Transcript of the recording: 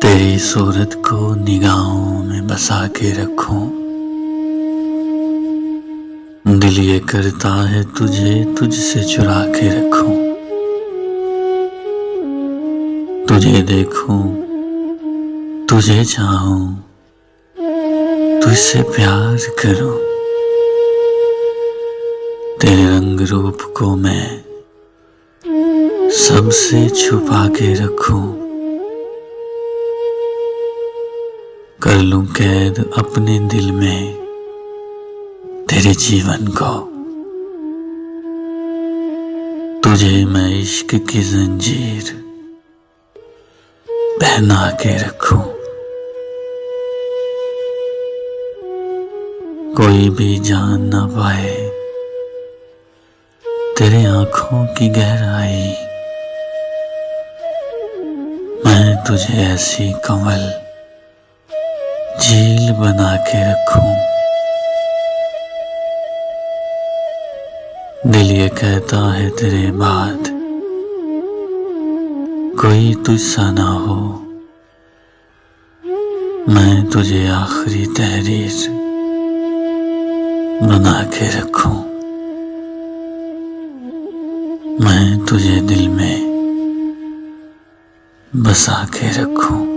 तेरी सूरत को निगाहों में बसा के रखूं। दिल ये करता है तुझे तुझसे चुरा के रखूं। तुझे देखूं, तुझे चाहूं, तुझसे प्यार करूं। तेरे रंग रूप को मैं सबसे छुपा के रखूं। कर लूं कैद अपने दिल में तेरे जीवन को। तुझे मैं इश्क की जंजीर पहना के रखूं। कोई भी जान ना पाए तेरे आंखों की गहराई। मैं तुझे ऐसी कमल झील बना के रखूं। दिल ये कहता है तेरे बाद कोई तुझसा ना हो। मैं तुझे आखिरी तहरीर बना के रखूं। मैं तुझे दिल में बसा के रखूं।